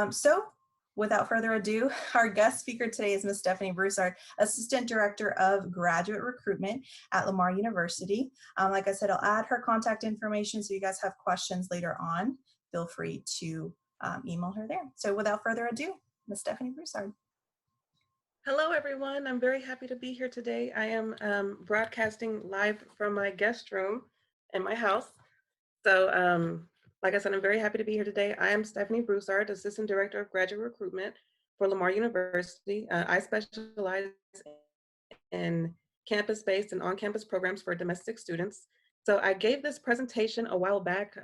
So without further ado, our guest speaker today is Ms. Stephanie Broussard, Assistant Director of Graduate Recruitment at Lamar University. Like I said, I'll add her contact information so you guys have questions later on. Feel free to email her there. So without further ado, Ms. Stephanie Broussard. Hello, everyone. I'm very happy to be here today. I am broadcasting live from my guest room in my house. So, like I said, I'm very happy to be here today. I am Stephanie Broussard, Assistant Director of Graduate Recruitment for Lamar University. I specialize in campus-based and on-campus programs for domestic students. So I gave this presentation a while back,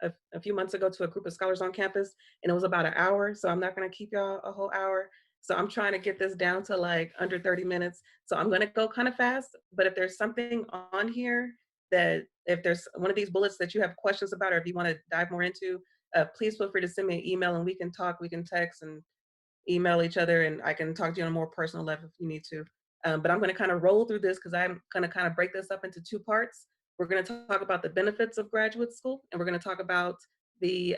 a few months ago, to a group of scholars on campus, and it was about an hour. So I'm not going to keep y'all a whole hour. So I'm trying to get this down to like under 30 minutes. So I'm going to go kind of fast, but if there's something on here that, if there's one of these bullets that you have questions about, or if you want to dive more into, please feel free to send me an email and we can talk, we can text and email each other, and I can talk to you on a more personal level if you need to. But I'm going to kind of roll through this because I'm going to kind of break this up into two parts. We're going to talk about the benefits of graduate school, and we're going to talk about the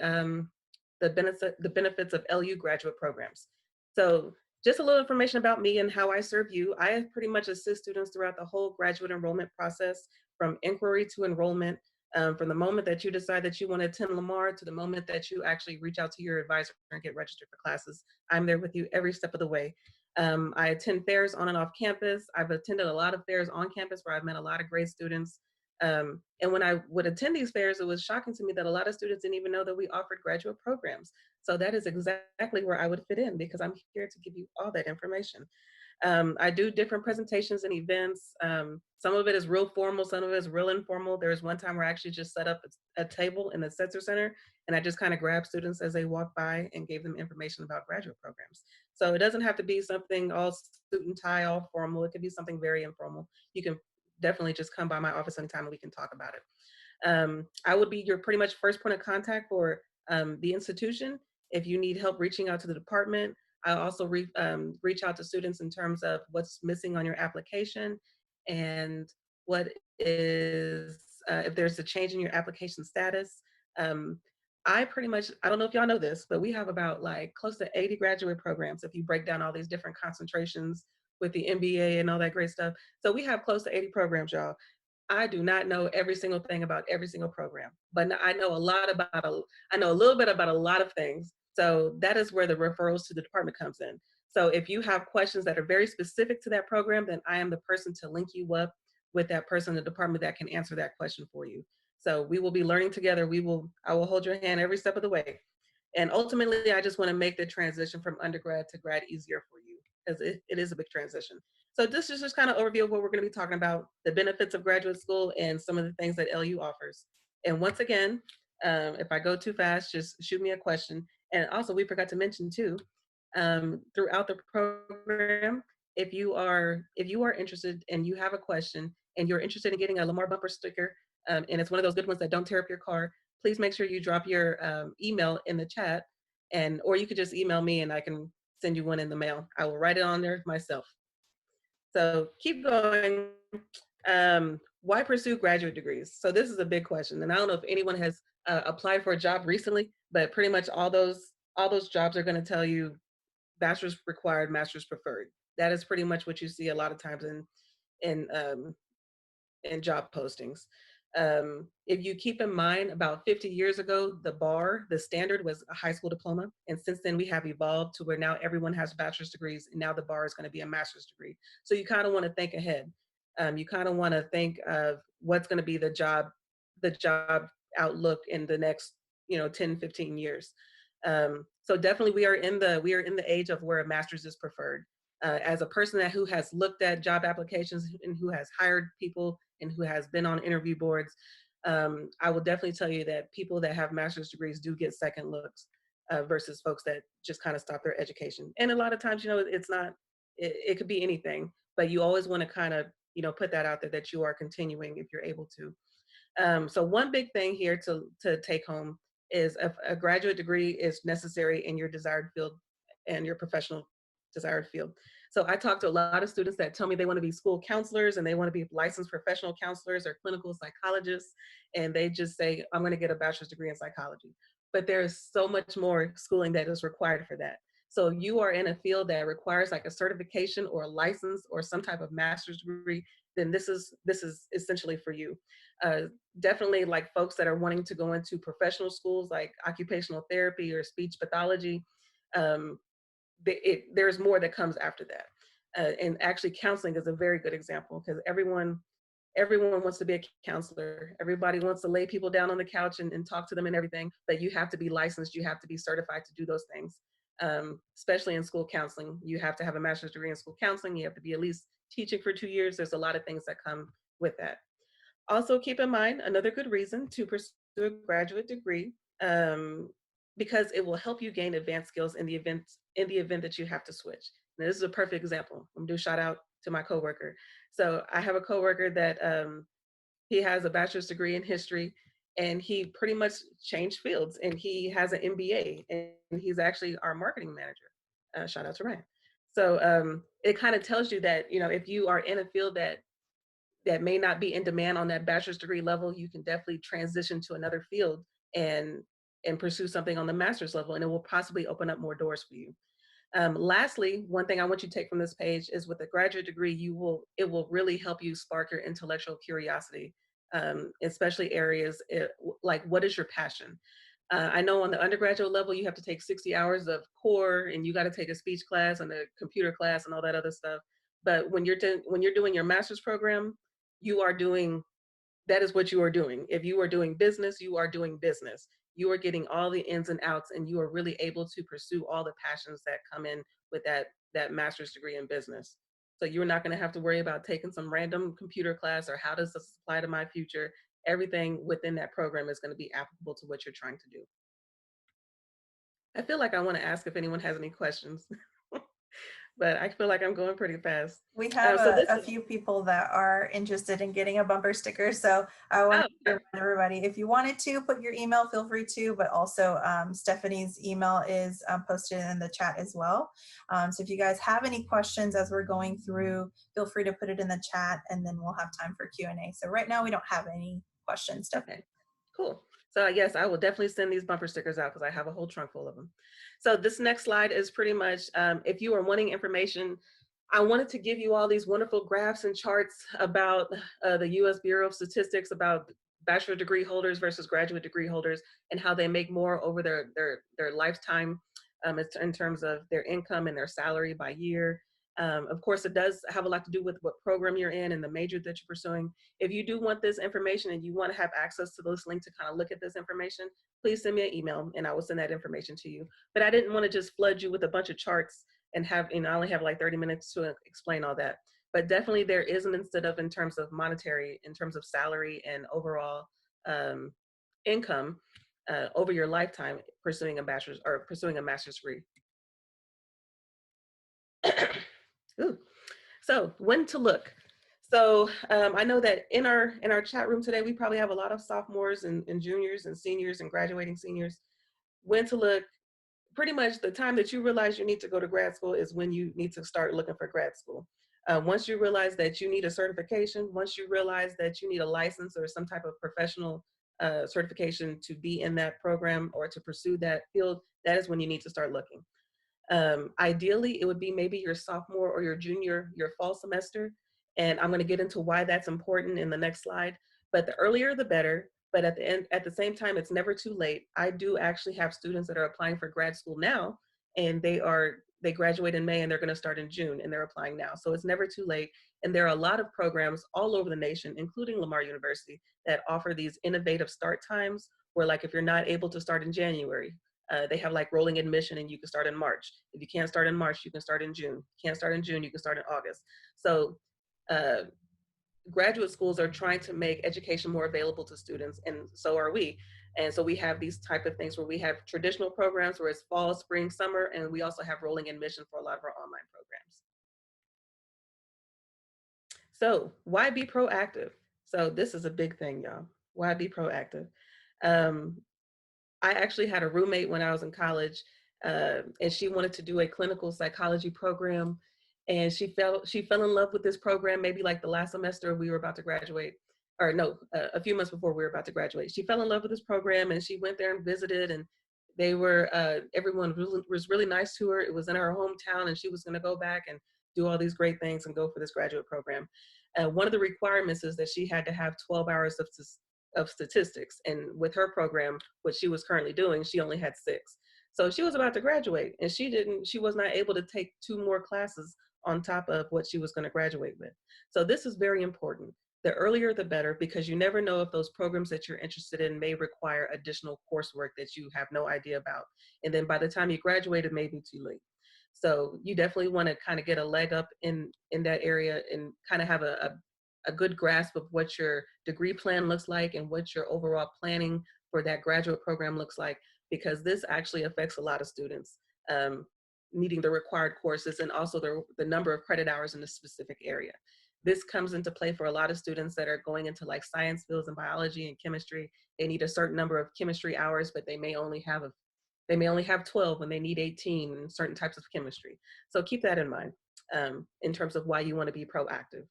benefits of LU graduate programs. So just a little information about me and how I serve you. I pretty much assist students throughout the whole graduate enrollment process, from inquiry to enrollment, from the moment that you decide that you want to attend Lamar to the moment that you actually reach out to your advisor and get registered for classes. I'm there with you every step of the way. I attend fairs on and off campus. I've attended a lot of fairs on campus where I've met a lot of great students. And when I would attend these fairs, it was shocking to me that a lot of students didn't even know that we offered graduate programs. So that is exactly where I would fit in, because I'm here to give you all that information. I do different presentations and events. Some of it is real formal, some of it is real informal. There was one time where I actually just set up a table in the Setzer Center, and I just kind of grabbed students as they walked by and gave them information about graduate programs. So it doesn't have to be something all suit and tie, all formal. It could be something very informal. You can definitely just come by my office anytime and we can talk about it. I would be your pretty much first point of contact for the institution. If you need help reaching out to the department, I also reach out to students in terms of what's missing on your application and what is, if there's a change in your application status. I don't know if y'all know this, but we have about like close to 80 graduate programs if you break down all these different concentrations with the MBA and all that great stuff. So we have close to 80 programs, y'all. I do not know every single thing about every single program, but I know I know a little bit about a lot of things. So that is where the referrals to the department comes in. So if you have questions that are very specific to that program, then I am the person to link you up with that person in the department that can answer that question for you. So we will be learning together. I will hold your hand every step of the way. And ultimately, I just want to make the transition from undergrad to grad easier for you, because it is a big transition. So this is just kind of overview of what we're going to be talking about, the benefits of graduate school and some of the things that LU offers. And once again, if I go too fast, just shoot me a question. And also, we forgot to mention too, throughout the program, if you are interested and you have a question and you're interested in getting a Lamar bumper sticker, and it's one of those good ones that don't tear up your car, please make sure you drop your email in the chat, or you could just email me and I can send you one in the mail. I will write it on there myself. So keep going. Why pursue graduate degrees? So this is a big question, and I don't know if anyone has applied for a job recently, but pretty much all those jobs are going to tell you bachelor's required, master's preferred. That is pretty much what you see a lot of times in job postings. If you keep in mind, about 50 years ago, the standard was a high school diploma. And since then we have evolved to where now everyone has bachelor's degrees, and now the bar is going to be a master's degree. So you kind of want to think ahead. You kind of want to think of what's going to be the job outlook in the next, 10, 15 years. So definitely we are in the age of where a master's is preferred. As a person who has looked at job applications and who has hired people and who has been on interview boards, I will definitely tell you that people that have master's degrees do get second looks versus folks that just kind of stop their education. And a lot of times, it could be anything, but you always want to kind of, put that out there that you are continuing if you're able to. So one big thing here to take home is a graduate degree is necessary in your desired field and your professional desired field. So I talk to a lot of students that tell me they want to be school counselors and they want to be licensed professional counselors or clinical psychologists. And they just say, I'm going to get a bachelor's degree in psychology. but there's so much more schooling that is required for that. So you are in a field that requires like a certification or a license or some type of master's degree, then this is essentially for you. Uh, Definitely like folks that are wanting to go into professional schools like occupational therapy or speech pathology, um, there's more that comes after that. And actually counseling is a very good example because everyone wants to be a counselor. Everybody wants to lay people down on the couch and talk to them and everything, but you have to be licensed. You have to be certified to do those things. Especially in school counseling, you have to have a master's degree in school counseling. You have to be at least teaching for 2 years. There's a lot of things that come with that. Also keep in mind, another good reason to pursue a graduate degree, um, because it will help you gain advanced skills in the event that you have to switch. Now, this is a perfect example. I'm gonna do a shout out to my coworker. So I have a coworker that he has a bachelor's degree in history, and he pretty much changed fields, and he has an MBA, and he's actually our marketing manager. Shout out to Ryan. So it kind of tells you that, you know, if you are in a field that may not be in demand on that bachelor's degree level, you can definitely transition to another field and and pursue something on the master's level, and it will possibly open up more doors for you. Lastly, one thing I want you to take from this page is with a graduate degree, it will really help you spark your intellectual curiosity, especially areas like what is your passion? I know on the undergraduate level, you have to take 60 hours of core and you got to take a speech class and a computer class and all that other stuff. But when you're doing your master's program, you are doing that is what you are doing. If you are doing business, you are doing business. You are getting all the ins and outs, and you are really able to pursue all the passions that come in with that master's degree in business. So you're not going to have to worry about taking some random computer class or how does this apply to my future. Everything within that program is going to be applicable to what you're trying to do. I feel like I want to ask if anyone has any questions, but I feel like I'm going pretty fast. We have So this a is, few people that are interested in getting a bumper sticker. So I want oh, to remind everybody, if you wanted to put your email, feel free to, but also Stephanie's email is posted in the chat as well. So if you guys have any questions as we're going through, feel free to put it in the chat and then we'll have time for Q&A. So right now we don't have any questions, Stephanie. okay. Cool. So yes, I will definitely send these bumper stickers out because I have a whole trunk full of them. So this next slide is pretty much, if you are wanting information, I wanted to give you all these wonderful graphs and charts about the U.S. Bureau of Statistics about bachelor degree holders versus graduate degree holders and how they make more over their lifetime, in terms of their income and their salary by year. Of course, it does have a lot to do with what program you're in and the major that you're pursuing. If you do want this information and you want to have access to this link to kind of look at this information, please send me an email and I will send that information to you. But I didn't want to just flood you with a bunch of charts and have, I only have like 30 minutes to explain all that. But definitely there is an incentive in terms of monetary, in terms of salary and overall income over your lifetime pursuing a bachelor's or pursuing a master's degree. Ooh. So when to look. So I know that in our chat room today, we probably have a lot of sophomores and juniors and seniors and graduating seniors. When to look, pretty much the time that you realize you need to go to grad school is when you need to start looking for grad school. Once you realize that you need a certification, once you realize that you need a license or some type of professional certification to be in that program or to pursue that field, that is when you need to start looking. Ideally, it would be maybe your sophomore or your junior, your fall semester. And I'm going to get into why that's important in the next slide. But the earlier, the better. But at the same time, it's never too late. I do actually have students that are applying for grad school now, and they graduate in May and they're going to start in June, and they're applying now. So it's never too late. And there are a lot of programs all over the nation, including Lamar University, that offer these innovative start times where, like, if you're not able to start in January, they have like rolling admission and you can start in March. If you can't start in March, you can start in June. Can't start in June, you can start in August. So graduate schools are trying to make education more available to students, and so are we. And so we have these type of things where we have traditional programs where it's fall, spring, summer, and we also have rolling admission for a lot of our online programs. So why be proactive? So this is a big thing, y'all. Why be proactive? I actually had a roommate when I was in college, and she wanted to do a clinical psychology program, and she fell in love with this program maybe like the last semester we were about to graduate, or no, a few months before we were about to graduate. She fell in love with this program, and she went there and visited, and Everyone was really nice to her. It was in her hometown, and she was going to go back and do all these great things and go for this graduate program. One of the requirements is that she had to have 12 hours of statistics. And with her program, what she was currently doing, she only had 6. So she was about to graduate, and she was not able to take 2 more classes on top of what she was going to graduate with. So this is very important. The earlier the better, because you never know if those programs that you're interested in may require additional coursework that you have no idea about. And then by the time you graduate, it may be too late. So you definitely want to kind of get a leg up in that area and kind of have a good grasp of what your degree plan looks like and what your overall planning for that graduate program looks like, because this actually affects a lot of students needing the required courses and also the number of credit hours in a specific area. This comes into play for a lot of students that are going into like science fields and biology and chemistry. They need a certain number of chemistry hours, but they may only have 12 when they need 18 in certain types of chemistry. So keep that in mind in terms of why you want to be proactive.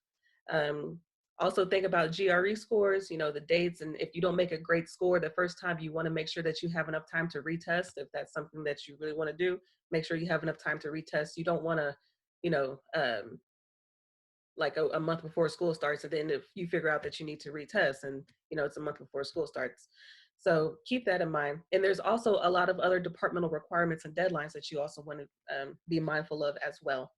Also think about GRE scores, the dates, and if you don't make a great score the first time, you want to make sure that you have enough time to retest. If that's something that you really want to do, make sure you have enough time to retest. You don't want to, like a month before school starts, and then if you figure out that you need to retest and it's a month before school starts. So keep that in mind. And there's also a lot of other departmental requirements and deadlines that you also want to be mindful of as well.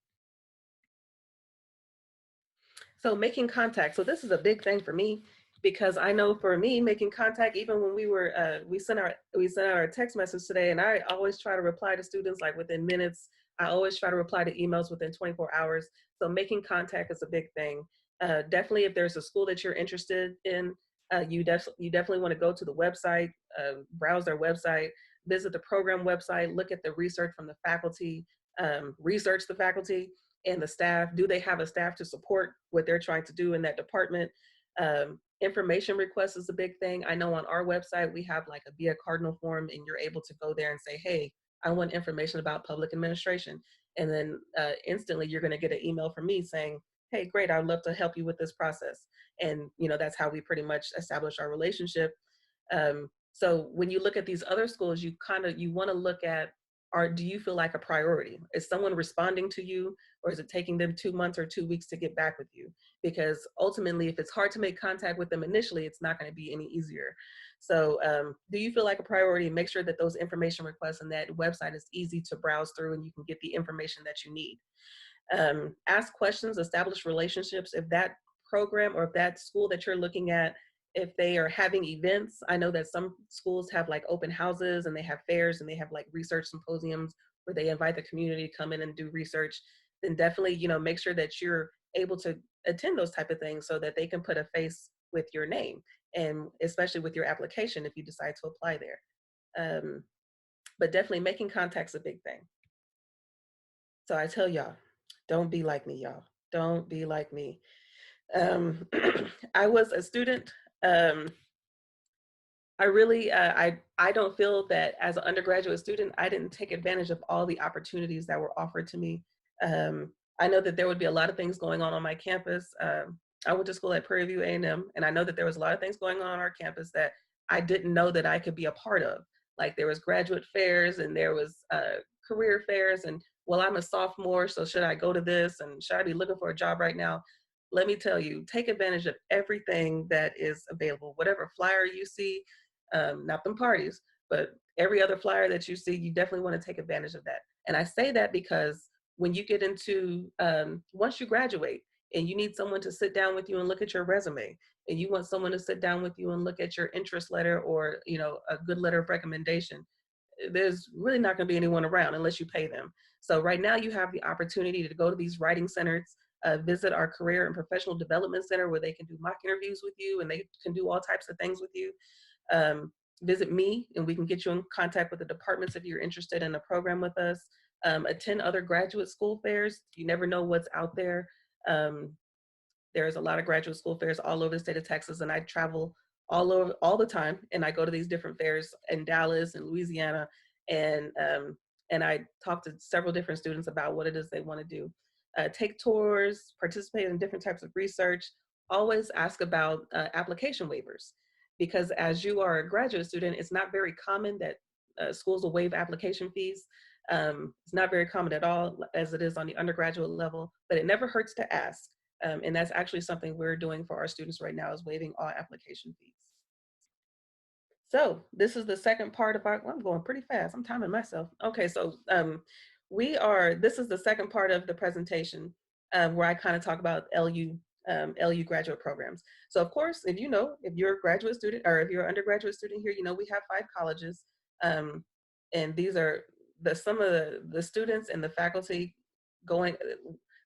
So making contact. So this is a big thing for me, because I know for me, making contact, even when we sent out our text message today, and I always try to reply to students like within minutes. I always try to reply to emails within 24 hours. So making contact is a big thing. Definitely, if there's a school that you're interested in, you definitely want to go to the website, browse their website, visit the program website, look at the research from the faculty, research the faculty and the staff. Do they have a staff to support what they're trying to do in that department? Information requests is a big thing. I know on our website, we have like a Be a Cardinal form, and you're able to go there and say, hey, I want information about public administration. And then instantly you're gonna get an email from me saying, hey, great, I'd love to help you with this process. And that's how we pretty much establish our relationship. So when you look at these other schools, you wanna look at, do you feel like a priority? Is someone responding to you, or is it taking them 2 months or 2 weeks to get back with you? Because ultimately, if it's hard to make contact with them initially, it's not going to be any easier. So do you feel like a priority? Make sure that those information requests and that website is easy to browse through and you can get the information that you need. Ask questions, establish relationships. If that program or if that school that you're looking at, if they are having events, I know that some schools have like open houses and they have fairs and they have like research symposiums where they invite the community to come in and do research, then definitely, make sure that you're able to attend those type of things so that they can put a face with your name, and especially with your application if you decide to apply there. But definitely making contact's a big thing. So I tell y'all, don't be like me, y'all. Don't be like me. I was a student. I really, I don't feel that as an undergraduate student, I didn't take advantage of all the opportunities that were offered to me. I know that there would be a lot of things going on my campus. I went to school at Prairie View A&M, and I know that there was a lot of things going on our campus that I didn't know that I could be a part of. Like there was graduate fairs and there was career fairs, and well, I'm a sophomore, so should I go to this, and should I be looking for a job right now? Let me tell you, take advantage of everything that is available. Whatever flyer you see, not them parties, but every other flyer that you see, you definitely want to take advantage of that. And I say that because when you get into, once you graduate and you need someone to sit down with you and look at your resume, and you want someone to sit down with you and look at your interest letter or, a good letter of recommendation, there's really not going to be anyone around unless you pay them. So right now you have the opportunity to go to these writing centers, visit our career and professional development center where they can do mock interviews with you and they can do all types of things with you. Visit me and we can get you in contact with the departments if you're interested in a program with us. Attend other graduate school fairs. You never know what's out there. There's a lot of graduate school fairs all over the state of Texas, and I travel all over all the time, and I go to these different fairs in Dallas and Louisiana, and I talk to several different students about what it is they want to do. Take tours, participate in different types of research. Always ask about application waivers, because as you are a graduate student, it's not very common that schools will waive application fees. It's not very common at all as it is on the undergraduate level, but it never hurts to ask. And that's actually something we're doing for our students right now, is waiving all application fees. So this is the second part of our, well, I'm going pretty fast. I'm timing myself. Okay, so this is the second part of the presentation where I kind of talk about LU graduate programs. So of course, if you're a graduate student or if you're an undergraduate student here, we have 5 colleges. And these are some of the students and the faculty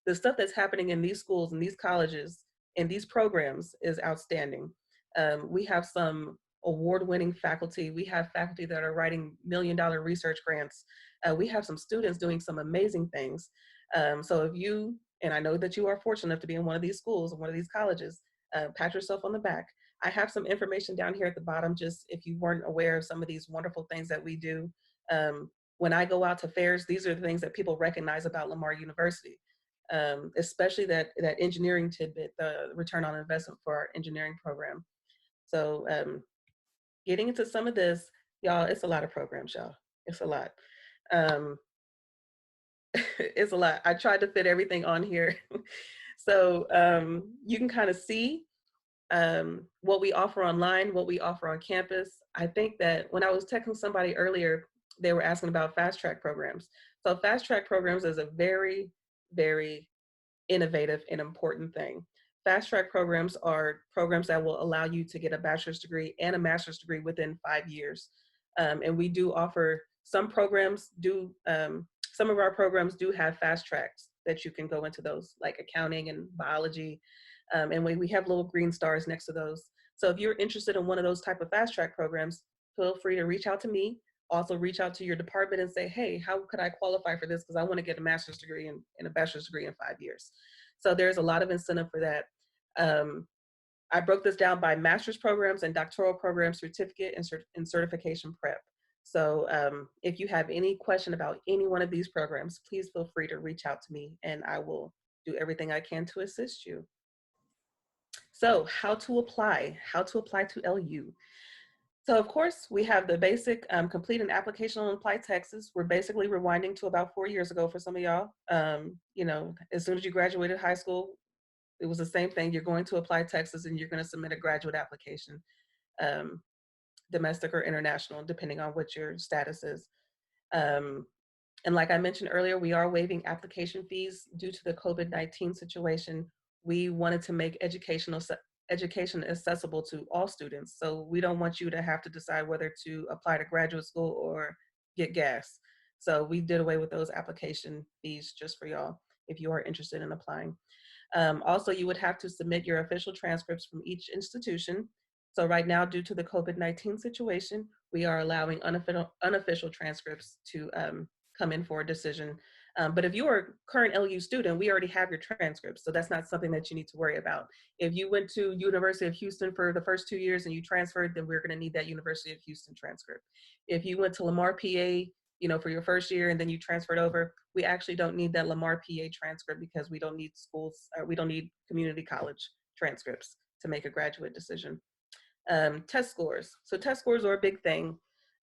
the stuff that's happening in these schools and these colleges and these programs is outstanding. We have some award-winning faculty. We have faculty that are writing million-dollar research grants. We have some students doing some amazing things. So if you, and I know that you are fortunate enough to be in one of these schools, one of these colleges, pat yourself on the back. I have some information down here at the bottom, just if you weren't aware of some of these wonderful things that we do. When I go out to fairs, these are the things that people recognize about Lamar University, especially that engineering tidbit, the return on investment for our engineering program. So getting into some of this, y'all, it's a lot of programs, y'all. It's a lot. It's a lot. I tried to fit everything on here. So you can kind of see what we offer online, what we offer on campus. I think that when I was texting somebody earlier, they were asking about FastTrack programs. So FastTrack programs is a very, very innovative and important thing. FastTrack programs are programs that will allow you to get a bachelor's degree and a master's degree within 5 years. And we do offer some of our programs do have fast tracks that you can go into, those like accounting and biology. And we have little green stars next to those. So if you're interested in one of those type of fast track programs, feel free to reach out to me. Also reach out to your department and say, hey, how could I qualify for this? Because I want to get a master's degree and a bachelor's degree in 5 years. So there's a lot of incentive for that. I broke this down by master's programs and doctoral programs, certificate and certification prep. So if you have any question about any one of these programs, please feel free to reach out to me and I will do everything I can to assist you. So how to apply to LU. So of course we have the basic complete an application on Apply Texas. We're basically rewinding to about 4 years ago for some of y'all. As soon as you graduated high school, it was the same thing. You're going to Apply Texas and you're going to submit a graduate application, domestic or international, depending on what your status is. And like I mentioned earlier, we are waiving application fees due to the COVID-19 situation. We wanted to make education accessible to all students. So we don't want you to have to decide whether to apply to graduate school or get gas. So we did away with those application fees just for y'all if you are interested in applying. Also, you would have to submit your official transcripts from each institution. So right now, due to the COVID-19 situation, we are allowing unofficial transcripts to come in for a decision. But if you are a current LU student, we already have your transcripts. So that's not something that you need to worry about. If you went to University of Houston for the first 2 years and you transferred, then we're going to need that University of Houston transcript. If you went to Lamar, PA, for your first year and then you transferred over, we actually don't need that Lamar, PA transcript because we don't need we don't need community college transcripts to make a graduate decision. Test scores. So test scores are a big thing.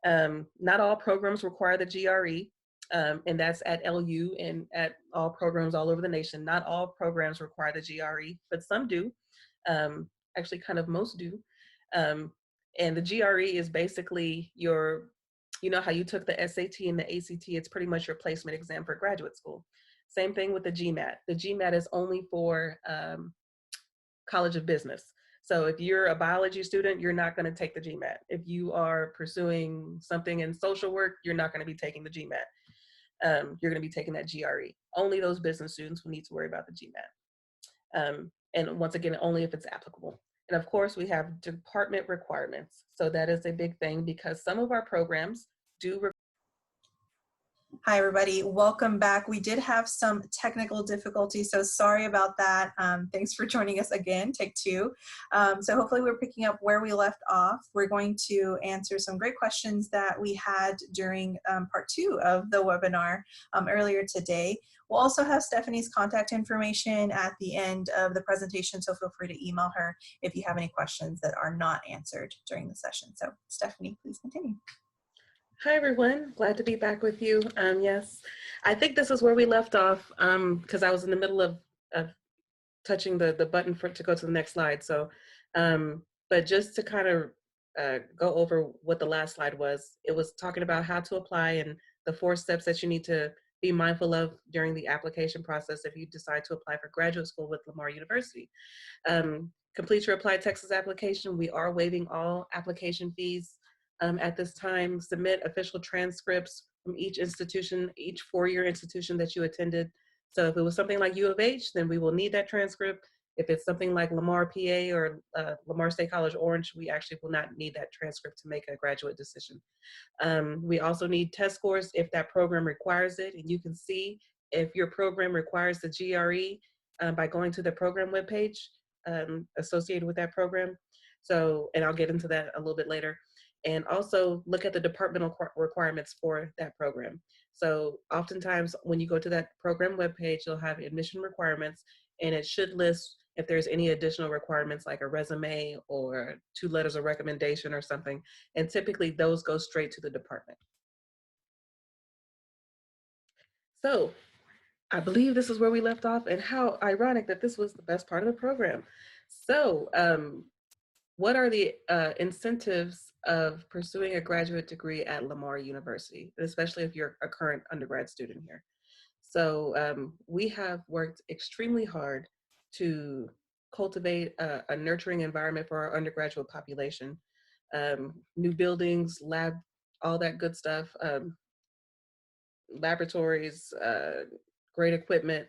Not all programs require the GRE, and that's at LU and at all programs all over the nation. Not all programs require the GRE, but some do. Actually, kind of most do. And the GRE is basically how you took the SAT and the ACT, it's pretty much your placement exam for graduate school. Same thing with the GMAT. The GMAT is only for College of Business. So if you're a biology student, you're not going to take the GMAT. If you are pursuing something in social work, you're not going to be taking the GMAT. You're going to be taking that GRE. Only those business students will need to worry about the GMAT. And once again, only if it's applicable. And of course, we have department requirements. So that is a big thing because some of our programs do. Hi, everybody. Welcome back. We did have some technical difficulties, so sorry about that. Thanks for joining us again, take 2. So hopefully we're picking up where we left off. We're going to answer some great questions that we had during part 2 of the webinar earlier today. We'll also have Stephanie's contact information at the end of the presentation, so feel free to email her if you have any questions that are not answered during the session. So Stephanie, please continue. Hi, everyone. Glad to be back with you. Yes, I think this is where we left off because I was in the middle of touching the button for to go to the next slide. So, but just to kind of go over what the last slide was, it was talking about how to apply and the 4 steps that you need to be mindful of during the application process if you decide to apply for graduate school with Lamar University. Complete your Apply Texas application. We are waiving all application fees at this time. Submit official transcripts from each institution, each 4-year institution that you attended. So if it was something like U of H, then we will need that transcript. If it's something like Lamar, PA, or Lamar State College Orange, we actually will not need that transcript to make a graduate decision. We also need test scores if that program requires it, and you can see if your program requires the GRE by going to the program webpage associated with that program. So, and I'll get into that a little bit later. And also look at the departmental requirements for that program. So oftentimes when you go to that program webpage, you'll have admission requirements, and it should list if there's any additional requirements like a resume or 2 letters of recommendation or something. And typically those go straight to the department. So I believe this is where we left off, and how ironic that this was the best part of the program. So what are the incentives of pursuing a graduate degree at Lamar University, especially if you're a current undergrad student here? So we have worked extremely hard to cultivate a nurturing environment for our undergraduate population. New buildings, lab, all that good stuff, laboratories, great equipment,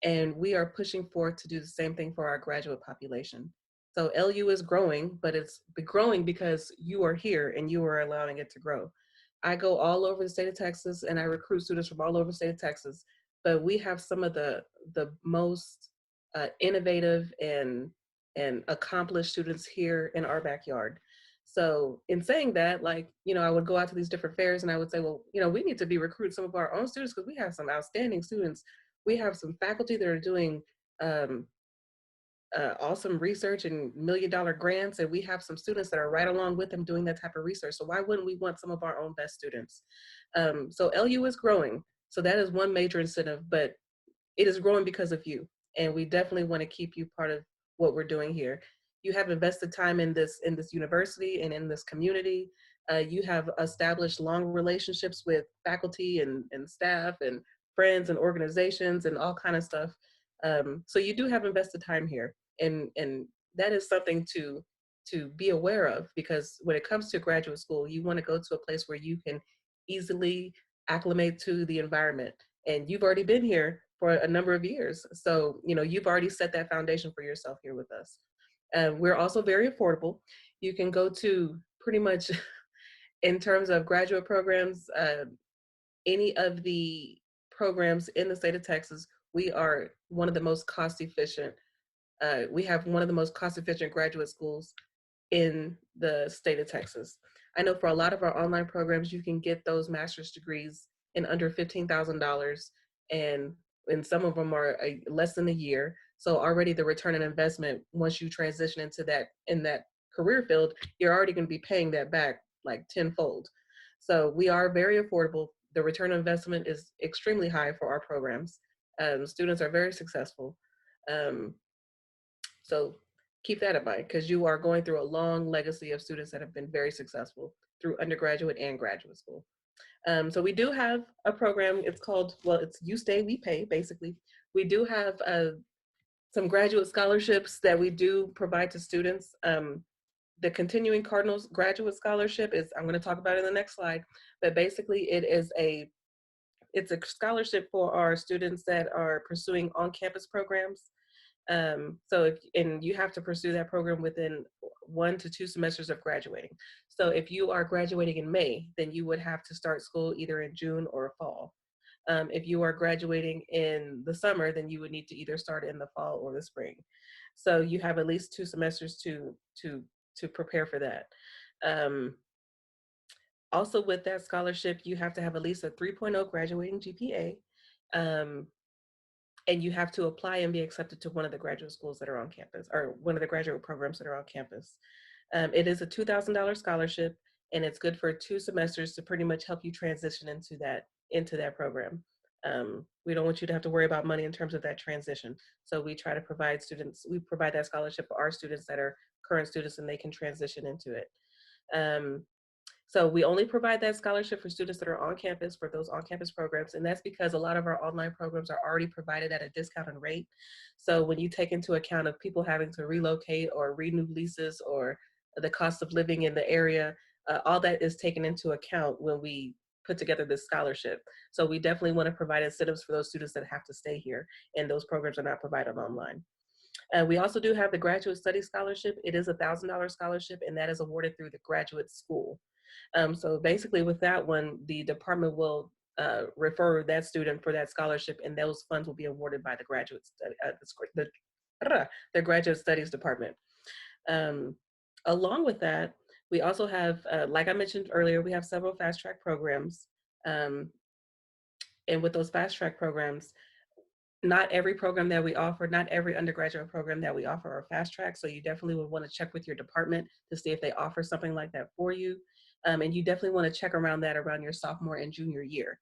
and we are pushing forth to do the same thing for our graduate population. So LU is growing, but it's growing because you are here and you are allowing it to grow. I go all over the state of Texas and I recruit students from all over the state of Texas, but we have some of the most innovative and accomplished students here in our backyard. So in saying that, like, I would go out to these different fairs and I would say, well, we need to be recruiting some of our own students because we have some outstanding students. We have some faculty that are doing um, awesome research and $1-million grants, and we have some students that are right along with them doing that type of research. So why wouldn't we want some of our own best students? So LU is growing. So that is one major incentive, but it is growing because of you. And we definitely want to keep you part of what we're doing here. You have invested time in this university and in this community. You have established long relationships with faculty and staff and friends and organizations and all kind of stuff. So you do have invested time here, and that is something to be aware of, because when it comes to graduate school, you want to go to a place where you can easily acclimate to the environment, and you've already been here for a number of years. So, you've already set that foundation for yourself here with us. We're also very affordable. You can go to pretty much, in terms of graduate programs, any of the programs in the state of Texas. We are one of the most cost efficient. We have one of the most cost efficient graduate schools in the state of Texas. I know for a lot of our online programs, you can get those master's degrees in under $15,000, and some of them are less than a year. So already the return on investment, once you transition into that career field, you're already going to be paying that back like tenfold. So we are very affordable. The return on investment is extremely high for our programs. Students are very successful. So keep that in mind, because you are going through a long legacy of students that have been very successful through undergraduate and graduate school. So we do have a program. It's called, well, it's You Stay, We Pay, basically. We do have some graduate scholarships that we do provide to students. The Continuing Cardinal Graduate Scholarship is, I'm going to talk about it in the next slide, but basically it's a scholarship for our students that are pursuing on-campus programs. And you have to pursue that program within 1 to 2 semesters of graduating. So if you are graduating in May, then you would have to start school either in June or fall. If you are graduating in the summer, then you would need to either start in the fall or the spring. So you have at least 2 semesters to prepare for that. Also with that scholarship, you have to have at least a 3.0 graduating GPA. And you have to apply and be accepted to one of the graduate schools that are on campus, or one of the graduate programs that are on campus. It is a $2,000 scholarship. and it's good for 2 semesters to pretty much help you transition into that program. We don't want you to have to worry about money in terms of that transition. So we try to provide students, we provide that scholarship for our students that are current students and they can transition into it. So we only provide that scholarship for students that are on campus for those on-campus programs, and that's because a lot of our online programs are already provided at a discounted rate. So when you take into account of people having to relocate or renew leases or the cost of living in the area, all that is taken into account when we put together this scholarship. So we definitely want to provide incentives for those students that have to stay here, and those programs are not provided online. We also do have the Graduate Study Scholarship. It is a $1,000 scholarship, and that is awarded through the graduate school. So basically with that one, the department will refer that student for that scholarship, and those funds will be awarded by the the Graduate Studies Department. Along with that, we also have, like I mentioned earlier, we have several FastTrack programs. And with those FastTrack programs, not every program that we offer, not every undergraduate program that we offer are FastTrack. So you definitely would want to check with your department to see if they offer something like that for you. And you definitely want to check around that around your sophomore and junior year.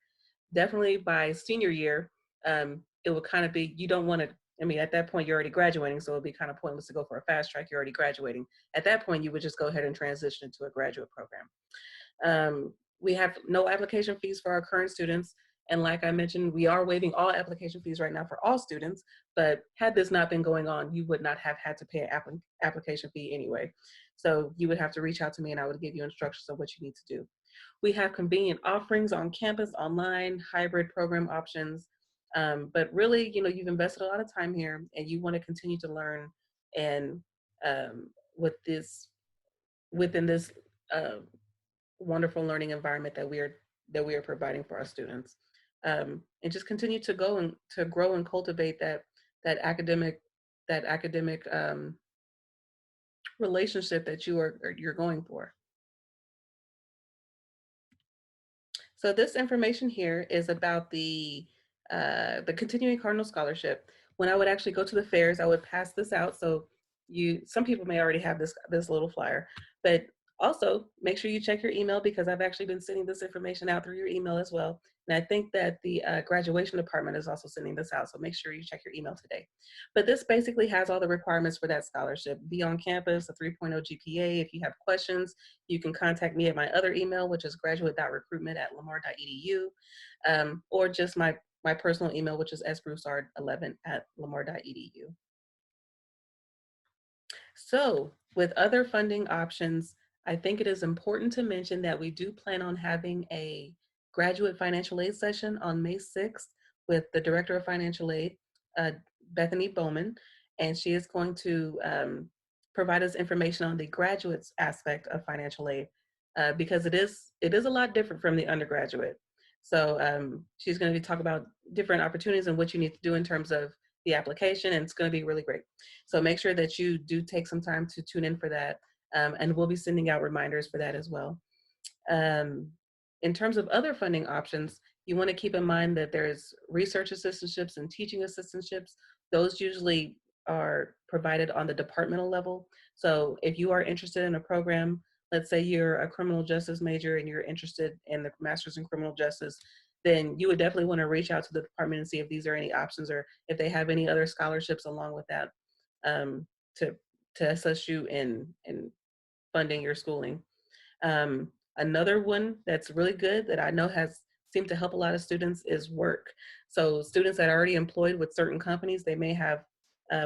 Definitely by senior year, it will kind of be, you don't want to, I mean, at that point, you're already graduating, so it'll be kind of pointless to go for a FastTrack. You're already graduating. At that point, you would just go ahead and transition into a graduate program. We have no application fees for our current students. And like I mentioned, we are waiving all application fees right now for all students, but had this not been going on, you would not have had to pay an application fee anyway. So you would have to reach out to me and I would give you instructions on what you need to do. We have convenient offerings on campus, online, hybrid program options. But really, you know, you've invested a lot of time here and you want to continue to learn, and within this wonderful learning environment that we are providing for our students, and just continue to grow and cultivate that academic relationship that you're going for. So this information here is about the continuing Cardinal scholarship. When I would actually go to the fairs, I would pass this out. So some people may already have this little flyer, but also make sure you check your email, because I've actually been sending this information out through your email as well. And I think that the graduation department is also sending this out. So make sure you check your email today. But this basically has all the requirements for that scholarship. Be on campus, a 3.0 GPA. If you have questions, you can contact me at my other email, which is graduate.recruitment@lamar.edu, or just my personal email, which is sbroussard11@lamar.edu. So with other funding options, I think it is important to mention that we do plan on having a graduate financial aid session on May 6th with the Director of Financial Aid, Bethany Bowman, and she is going to provide us information on the graduates aspect of financial aid, because it is a lot different from the undergraduate. So she's going to be talking about different opportunities and what you need to do in terms of the application, and it's going to be really great. So make sure that you do take some time to tune in for that, and we'll be sending out reminders for that as well. In terms of other funding options, you want to keep in mind that there's research assistantships and teaching assistantships. Those usually are provided on the departmental level. So if you are interested in a program, let's say you're a criminal justice major and you're interested in the master's in criminal justice, then you would definitely want to reach out to the department and see if these are any options, or if they have any other scholarships along with that, to assist you in funding your schooling. Another one that's really good that I know has seemed to help a lot of students is work. So students that are already employed with certain companies, they may have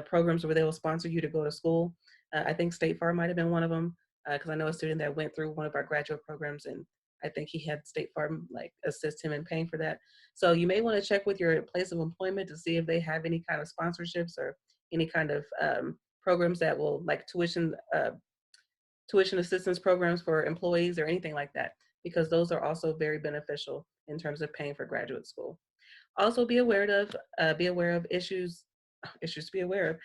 programs where they will sponsor you to go to school. I think State Farm might have been one of them, because I know a student that went through one of our graduate programs, and I think he had State Farm like assist him in paying for that. So you may want to check with your place of employment to see if they have any kind of sponsorships or any kind of programs that will, like tuition assistance programs for employees or anything like that, because those are also very beneficial in terms of paying for graduate school. Also be aware of issues to be aware of: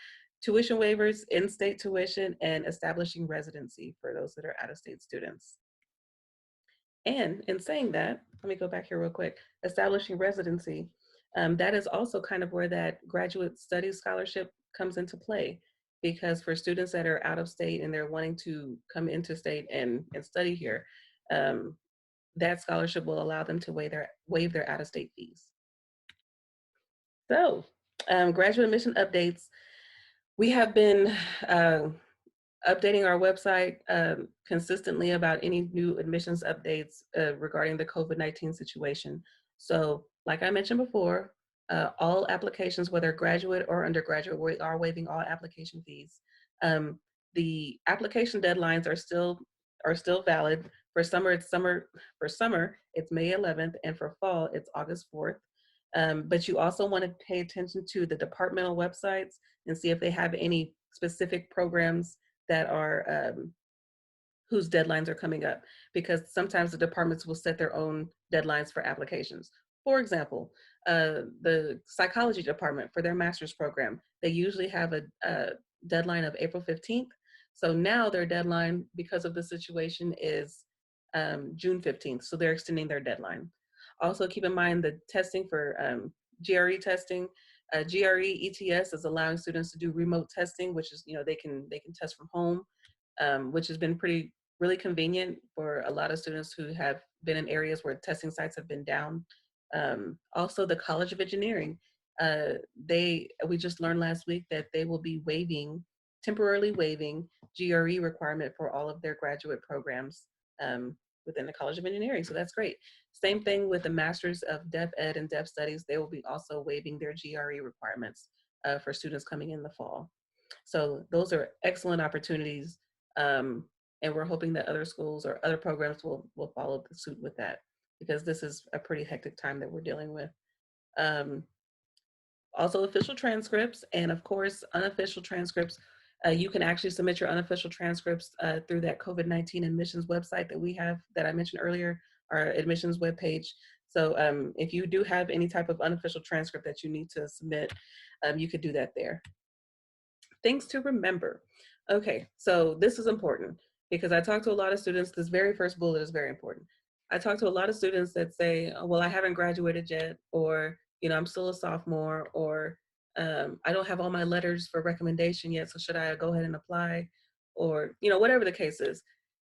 tuition waivers, in-state tuition, and establishing residency for those that are out-of-state students. And in saying that, let me go back here real quick. Establishing residency, that is also kind of where that graduate studies scholarship comes into play, because for students that are out of state and they're wanting to come into state and study here, that scholarship will allow them to waive their out-of-state fees. So, graduate admission updates. We have been updating our website consistently about any new admissions updates regarding the COVID-19 situation. So, like I mentioned before, all applications, whether graduate or undergraduate, we are waiving all application fees. The application deadlines are still valid. For summer, it's May 11th, and for fall, it's August 4th. But you also want to pay attention to the departmental websites and see if they have any specific programs that are whose deadlines are coming up, because sometimes the departments will set their own deadlines for applications. For example, the psychology department for their master's program, they usually have a deadline of April 15th. So now their deadline, because of the situation, is June 15th. So they're extending their deadline. Also keep in mind the testing for GRE testing. GRE ETS is allowing students to do remote testing, which is, they can test from home, which has been really convenient for a lot of students who have been in areas where testing sites have been down. Also, the College of Engineering, we just learned last week that they will be temporarily waiving GRE requirement for all of their graduate programs within the College of Engineering. So that's great. Same thing with the Masters of Deaf Ed and Deaf Studies. They will be also waiving their GRE requirements for students coming in the fall. So those are excellent opportunities. And we're hoping that other schools or other programs will follow suit with that, because this is a pretty hectic time that we're dealing with. Also official transcripts, and of course, unofficial transcripts. You can actually submit your unofficial transcripts through that COVID-19 admissions website that we have, that I mentioned earlier, our admissions webpage. So if you do have any type of unofficial transcript that you need to submit, you could do that there. Things to remember. Okay, so this is important because I talk to a lot of students. This very first bullet is very important. I talk to a lot of students that say, oh, well, I haven't graduated yet, or, I'm still a sophomore, or I don't have all my letters for recommendation yet, so should I go ahead and apply? Or, whatever the case is.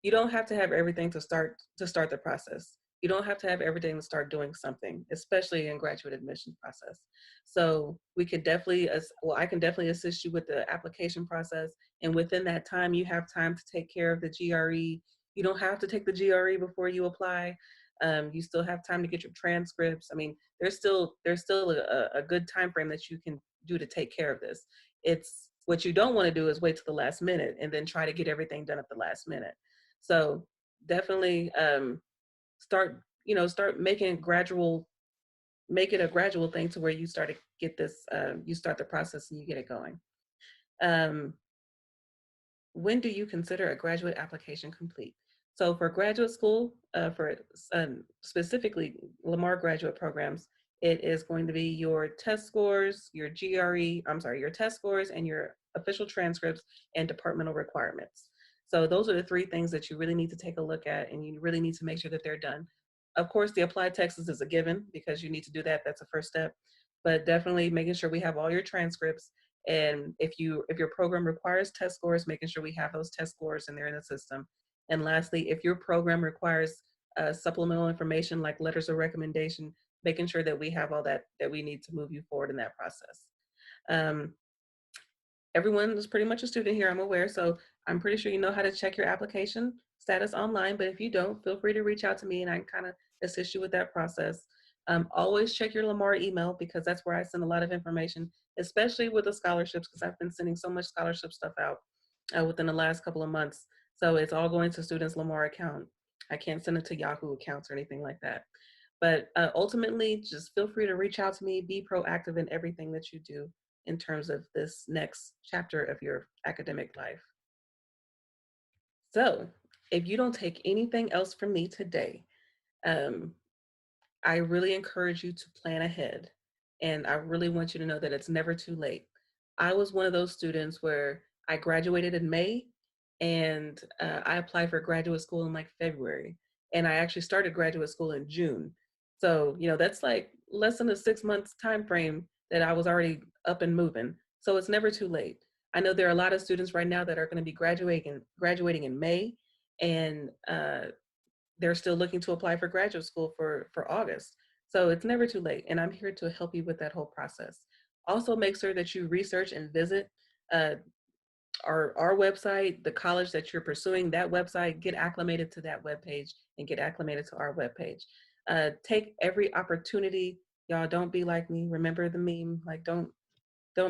You don't have to have everything to start the process. You don't have to have everything to start doing something, especially in graduate admissions process. So we could definitely, I can definitely assist you with the application process. And within that time, you have time to take care of the GRE. You don't have to take the GRE before you apply. You still have time to get your transcripts. I mean, there's still a good time frame that you can do to take care of this. It's what you don't want to do is wait till the last minute and then try to get everything done at the last minute. So definitely start making make it a gradual thing to where you start to get this, you start the process and you get it going. When do you consider a graduate application complete? So for graduate school, for specifically Lamar graduate programs, it is going to be your test scores, your test scores and your official transcripts and departmental requirements. So those are the three things that you really need to take a look at, and you really need to make sure that they're done. Of course, the applied texts is a given because you need to do that. That's the first step. But definitely making sure we have all your transcripts. And if your program requires test scores, making sure we have those test scores and they're in the system. And lastly, if your program requires supplemental information like letters of recommendation, making sure that we have all that we need to move you forward in that process. Everyone is pretty much a student here, I'm aware, so I'm pretty sure you know how to check your application status online, but if you don't, feel free to reach out to me and I can kind of assist you with that process. Always check your Lamar email because that's where I send a lot of information, especially with the scholarships, because I've been sending so much scholarship stuff out within the last couple of months. So it's all going to students' Lamar account. I can't send it to Yahoo accounts or anything like that. But ultimately, just feel free to reach out to me, be proactive in everything that you do in terms of this next chapter of your academic life. So if you don't take anything else from me today, I really encourage you to plan ahead. And I really want you to know that it's never too late. I was one of those students where I graduated in May and I applied for graduate school in like February. And I actually started graduate school in June. So, that's like less than a 6 months time frame that I was already up and moving. So it's never too late. I know there are a lot of students right now that are going to be graduating in May, and they're still looking to apply for graduate school for August. So it's never too late, and I'm here to help you with that whole process. Also, make sure that you research and visit uh, our website, the college that you're pursuing, that website, get acclimated to that webpage and get acclimated to our webpage. Take every opportunity. Y'all, don't be like me. Remember the meme, like don't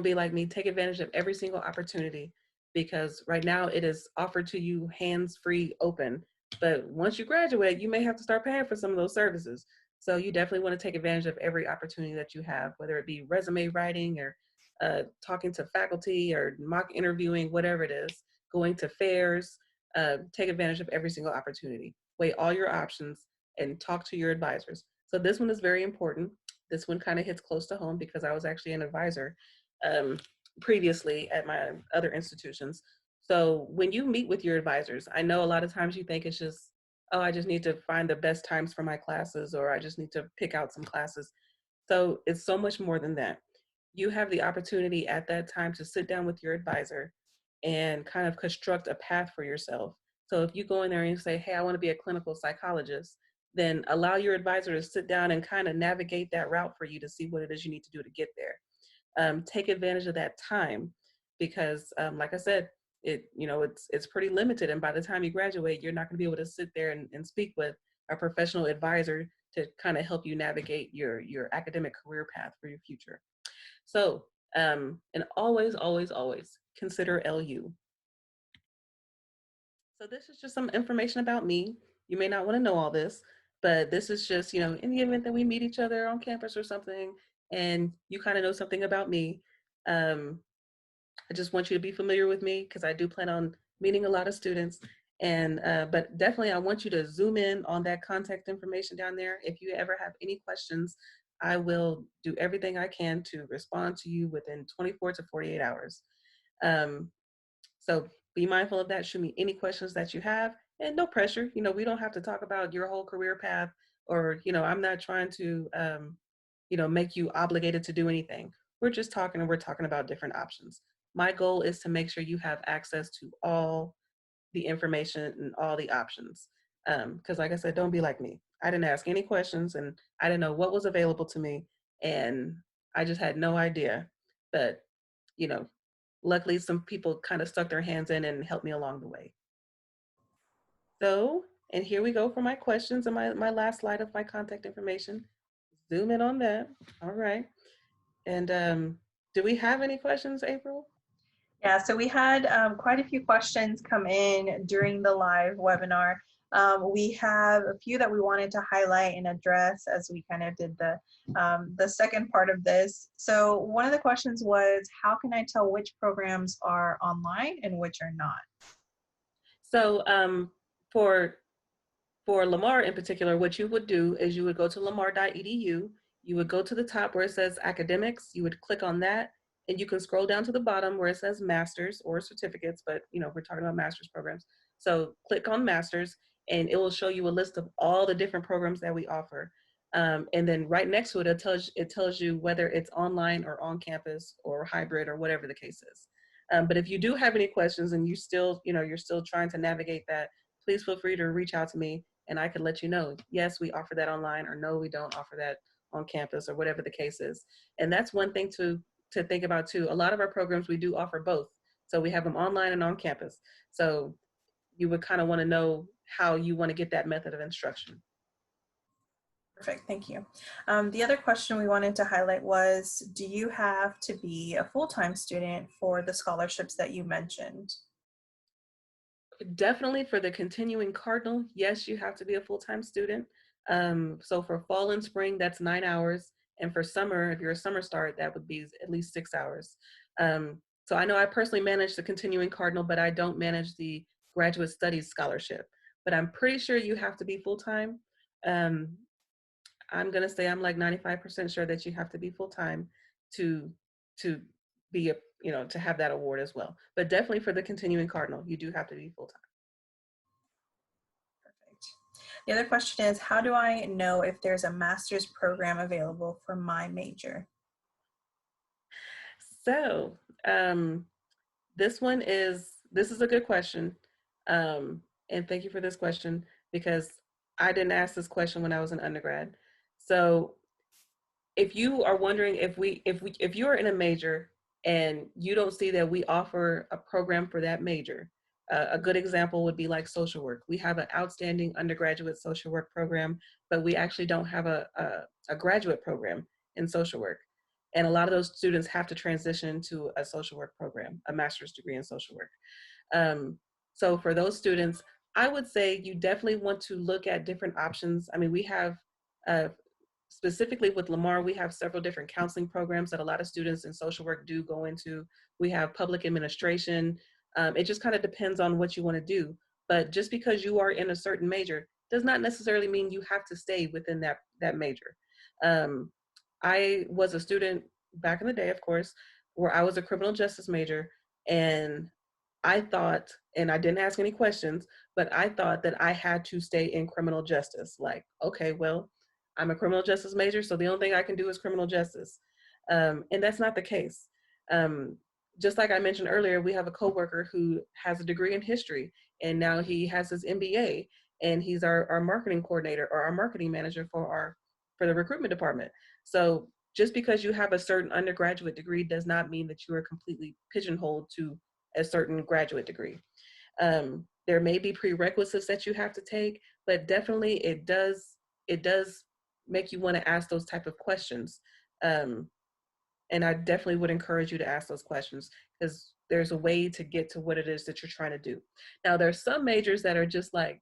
be like me. Take advantage of every single opportunity, because right now it is offered to you hands-free open. But once you graduate, you may have to start paying for some of those services. So you definitely want to take advantage of every opportunity that you have, whether it be resume writing or talking to faculty or mock interviewing, whatever it is, going to fairs. Take advantage of every single opportunity. Weigh all your options and talk to your advisors. So this one is very important. This one kind of hits close to home because I was actually an advisor um, previously at my other institutions. So when you meet with your advisors, I know a lot of times you think it's just, oh, I just need to find the best times for my classes, or I just need to pick out some classes. So it's so much more than that. You have the opportunity at that time to sit down with your advisor and kind of construct a path for yourself. So if you go in there and you say, hey, I want to be a clinical psychologist, then allow your advisor to sit down and kind of navigate that route for you to see what it is you need to do to get there. Take advantage of that time, because like I said, it's pretty limited, and by the time you graduate, you're not going to be able to sit there and speak with a professional advisor to kind of help you navigate your academic career path for your future. So and always consider LU. So this is just some information about me. You may not want to know all this, but this is just, in the event that we meet each other on campus or something and you kind of know something about me, um, I just want you to be familiar with me because I do plan on meeting a lot of students. And but definitely I want you to zoom in on that contact information down there. If you ever have any questions, I will do everything I can to respond to you within 24 to 48 hours. Um, so be mindful of that. Shoot me any questions that you have, and no pressure. We don't have to talk about your whole career path, or I'm not trying to make you obligated to do anything. We're just talking, and we're talking about different options. My goal is to make sure you have access to all the information and all the options. Because like I said, don't be like me. I didn't ask any questions, and I didn't know what was available to me, and I just had no idea. But you know, luckily some people kind of stuck their hands in and helped me along the way. So, and here we go for my questions and my last slide of my contact information. Zoom in on that. All right. And do we have any questions, April? Yeah, so we had quite a few questions come in during the live webinar. We have a few that we wanted to highlight and address as we kind of did the second part of this. So one of the questions was, how can I tell which programs are online and which are not? So for Lamar in particular, what you would do is you would go to lamar.edu. You would go to the top where it says academics. You would click on that, and you can scroll down to the bottom where it says masters or certificates, but we're talking about master's programs. So click on masters, and it will show you a list of all the different programs that we offer. And then right next to it, it tells you whether it's online or on campus or hybrid or whatever the case is. But if you do have any questions and you're still trying to navigate that, please feel free to reach out to me and I could let you know, yes, we offer that online, or no, we don't offer that on campus, or whatever the case is. And that's one thing to think about too. A lot of our programs, we do offer both. So we have them online and on campus. So you would kind of want to know how you want to get that method of instruction. Perfect, thank you. The other question we wanted to highlight was, do you have to be a full-time student for the scholarships that you mentioned? Definitely for the continuing Cardinal, yes, you have to be a full-time student. So for fall and spring, that's 9 hours. And for summer, if you're a summer start, that would be at least 6 hours. So I know I personally manage the continuing Cardinal, but I don't manage the graduate studies scholarship. But I'm pretty sure you have to be full-time. I'm gonna say I'm like 95% sure that you have to be full-time to to be to have that award as well. But definitely for the continuing Cardinal, you do have to be full-time. Perfect. The other question is, how do I know if there's a master's program available for my major? So this is a good question. And thank you for this question, because I didn't ask this question when I was an undergrad. So if you are wondering if you're in a major and you don't see that we offer a program for that major, a good example would be like social work. We have an outstanding undergraduate social work program, but we actually don't have a graduate program in social work. And a lot of those students have to transition to a social work program, a master's degree in social work. So for those students, I would say you definitely want to look at different options. I mean, we have uh, specifically with Lamar, we have several different counseling programs that a lot of students in social work do go into. We have public administration. It just kind of depends on what you want to do. But just because you are in a certain major does not necessarily mean you have to stay within that major. Um, I was a student back in the day, of course, where I was a criminal justice major, and I thought, and I didn't ask any questions, but I thought that I had to stay in criminal justice. Like, okay, well, I'm a criminal justice major, so the only thing I can do is criminal justice. And that's not the case. Um, just like I mentioned earlier, we have a coworker who has a degree in history, and now he has his MBA, and he's our marketing coordinator or our marketing manager for the recruitment department. So just because you have a certain undergraduate degree does not mean that you are completely pigeonholed to a certain graduate degree. There may be prerequisites that you have to take, but definitely it does make you want to ask those type of questions. And I definitely would encourage you to ask those questions because there's a way to get to what it is that you're trying to do. Now, there's some majors that are just like,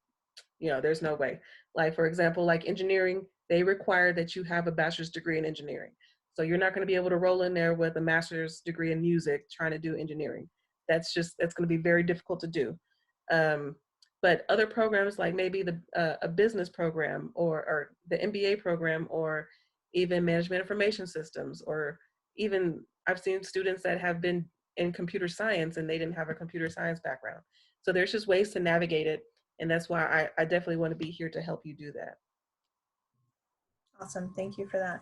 there's no way. Like, for example, like engineering, they require that you have a bachelor's degree in engineering. So you're not going to be able to roll in there with a master's degree in music trying to do engineering. That's going to be very difficult to do. Um, but other programs like maybe a business program or the MBA program or even management information systems, or even I've seen students that have been in computer science and they didn't have a computer science background. So there's just ways to navigate it. And that's why I definitely want to be here to help you do that. Awesome. Thank you for that.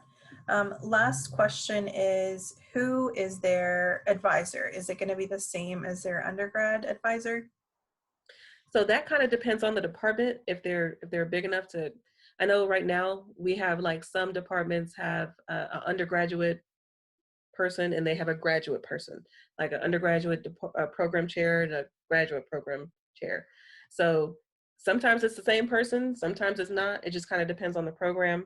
Last question is, who is their advisor? Is it going to be the same as their undergrad advisor? So that kind of depends on the department. If they're big enough to, I know right now we have like some departments have an undergraduate person and they have a graduate person, like an undergraduate program chair and a graduate program chair. So sometimes it's the same person, sometimes it's not. It just kind of depends on the program.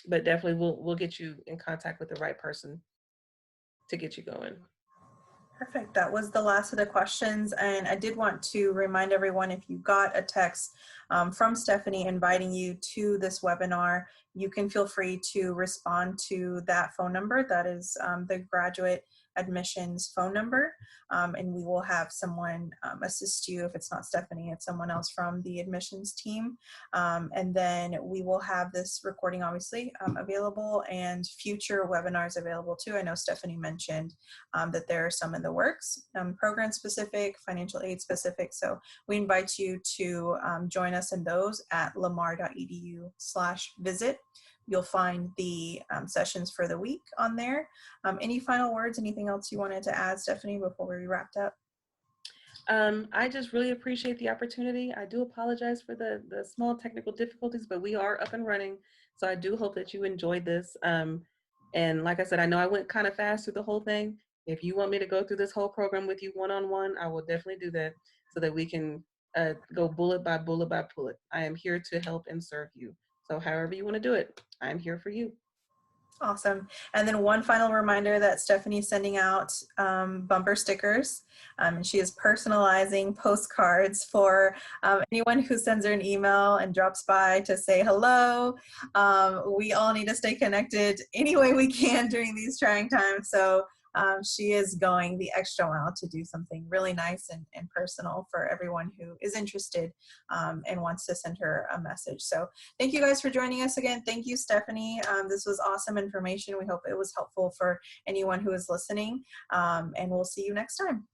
But definitely we'll get you in contact with the right person to get you going. Perfect. That was the last of the questions. And I did want to remind everyone, if you got a text from Stephanie inviting you to this webinar, you can feel free to respond to that phone number. That is the graduate admissions phone number. And we will have someone assist you. If it's not Stephanie, it's someone else from the admissions team. And then we will have this recording obviously available and future webinars available too. I know Stephanie mentioned that there are some in the works, program specific, financial aid specific. So we invite you to join us in those at lamar.edu/visit. You'll find the sessions for the week on there. Any final words, anything else you wanted to add, Stephanie, before we wrapped up? I just really appreciate the opportunity. I do apologize for the small technical difficulties, but we are up and running. So I do hope that you enjoyed this. And like I said, I know I went kind of fast through the whole thing. If you want me to go through this whole program with you one-on-one, I will definitely do that so that we can go bullet by bullet by bullet. I am here to help and serve you. So however you want to do it, I'm here for you. Awesome. And then one final reminder that Stephanie's sending out bumper stickers. And she is personalizing postcards for anyone who sends her an email and drops by to say hello. We all need to stay connected any way we can during these trying times. So she is going the extra mile to do something really nice and personal for everyone who is interested and wants to send her a message. So thank you guys for joining us again. Thank you, Stephanie. This was awesome information. We hope it was helpful for anyone who is listening, and we'll see you next time.